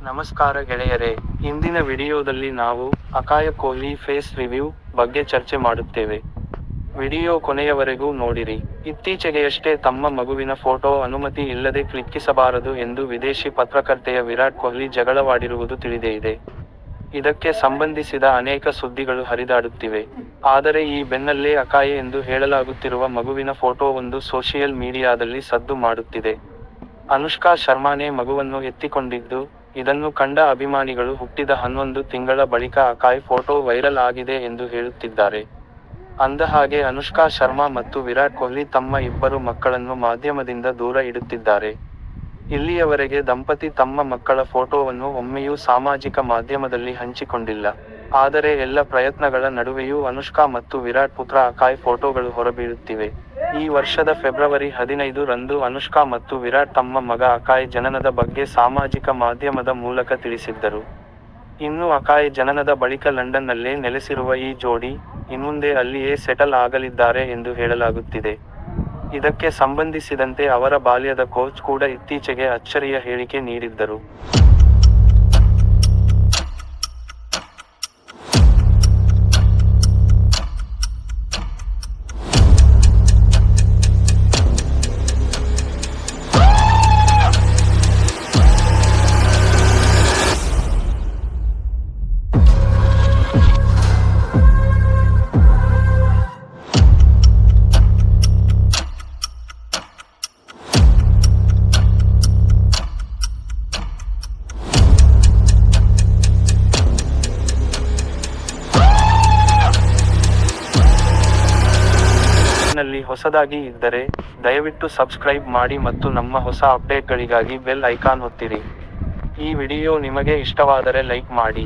ನಮಸ್ಕಾರ ಗೆಳೆಯರೇ, ಇಂದಿನ ವಿಡಿಯೋದಲ್ಲಿ ನಾವು ಅಕಾಯ ಕೊಹ್ಲಿ ಫೇಸ್ ರಿವ್ಯೂ ಬಗ್ಗೆ ಚರ್ಚೆ ಮಾಡುತ್ತೇವೆ. ವಿಡಿಯೋ ಕೊನೆಯವರೆಗೂ ನೋಡಿರಿ. ಇತ್ತೀಚೆಗೆಯಷ್ಟೇ ತಮ್ಮ ಮಗುವಿನ ಫೋಟೋ ಅನುಮತಿ ಇಲ್ಲದೆ ಕ್ಲಿಕ್ಕಿಸಬಾರದು ಎಂದು ವಿದೇಶಿ ಪತ್ರಕರ್ತೆಯ ವಿರಾಟ್ ಕೊಹ್ಲಿ ಜಗಳವಾಡಿರುವುದು ತಿಳಿದೇ ಇದೆ. ಇದಕ್ಕೆ ಸಂಬಂಧಿಸಿದ ಅನೇಕ ಸುದ್ದಿಗಳು ಹರಿದಾಡುತ್ತಿವೆ. ಆದರೆ ಈ ಬೆನ್ನಲ್ಲೇ ಅಕಾಯೆ ಎಂದು ಹೇಳಲಾಗುತ್ತಿರುವ ಮಗುವಿನ ಫೋಟೋವೊಂದು ಸೋಶಿಯಲ್ ಮೀಡಿಯಾದಲ್ಲಿ ಸದ್ದು ಮಾಡುತ್ತಿದೆ. ಅನುಷ್ಕಾ ಶರ್ಮಾನೇ ಮಗುವನ್ನು ಎತ್ತಿಕೊಂಡಿದ್ದು, ಇದನ್ನು ಕಂಡ ಅಭಿಮಾನಿಗಳು ಹುಟ್ಟಿದ 11 ತಿಂಗಳ ಬಳಿಕ ಅಕಾಯ್ ಫೋಟೋ ವೈರಲ್ ಆಗಿದೆ ಎಂದು ಹೇಳುತ್ತಿದ್ದಾರೆ. ಅಂದಹಾಗೆ ಅನುಷ್ಕಾ ಶರ್ಮಾ ಮತ್ತು ವಿರಾಟ್ ಕೊಹ್ಲಿ ತಮ್ಮ ಇಬ್ಬರು ಮಕ್ಕಳನ್ನು ಮಾಧ್ಯಮದಿಂದ ದೂರ ಇಡುತ್ತಿದ್ದಾರೆ. ಇಲ್ಲಿಯವರೆಗೆ ದಂಪತಿ ತಮ್ಮ ಮಕ್ಕಳ ಫೋಟೋವನ್ನು ಒಮ್ಮೆಯೂ ಸಾಮಾಜಿಕ ಮಾಧ್ಯಮದಲ್ಲಿ ಹಂಚಿಕೊಂಡಿಲ್ಲ. ಆದರೆ ಎಲ್ಲ ಪ್ರಯತ್ನಗಳ ನಡುವೆಯೂ ಅನುಷ್ಕಾ ಮತ್ತು ವಿರಾಟ್ ಪುತ್ರ ಅಕಾಯ್ ಫೋಟೋಗಳು ಹೊರಬೀಳುತ್ತಿವೆ. ಈ ವರ್ಷದ ಫೆಬ್ರವರಿ 15 ರಂದು ಅನುಷ್ಕಾ ಮತ್ತು ವಿರಾಟ್ ತಮ್ಮ ಮಗ ಅಕಾಯ್ ಜನನದ ಬಗ್ಗೆ ಸಾಮಾಜಿಕ ಮಾಧ್ಯಮದ ಮೂಲಕ ತಿಳಿಸಿದ್ದರು. ಇನ್ನು ಅಕಾಯ್ ಜನನದ ಬಳಿಕ ಲಂಡನ್ನಲ್ಲೇ ನೆಲೆಸಿರುವ ಈ ಜೋಡಿ ಇನ್ಮುಂದೆ ಅಲ್ಲಿಯೇ ಸೆಟಲ್ ಆಗಲಿದ್ದಾರೆ ಎಂದು ಹೇಳಲಾಗುತ್ತಿದೆ. ಇದಕ್ಕೆ ಸಂಬಂಧಿಸಿದಂತೆ ಅವರ ಬಾಲ್ಯದ ಕೋಚ್ ಕೂಡ ಇತ್ತೀಚೆಗೆ ಅಚ್ಚರಿಯ ಹೇಳಿಕೆ ನೀಡಿದ್ದರು. ನಲ್ಲಿ ಹೊಸದಾಗಿ ಇದ್ದರೆ ದಯವಿಟ್ಟು ಸಬ್ಸ್ಕ್ರೈಬ್ ಮಾಡಿ ಮತ್ತು ನಮ್ಮ ಹೊಸ ಅಪ್ಡೇಟ್ಗಳಿಗಾಗಿ ಬೆಲ್ ಐಕಾನ್ ಒತ್ತಿರಿ. ಈ ವಿಡಿಯೋ ನಿಮಗೆ ಇಷ್ಟವಾದರೆ ಲೈಕ್ ಮಾಡಿ.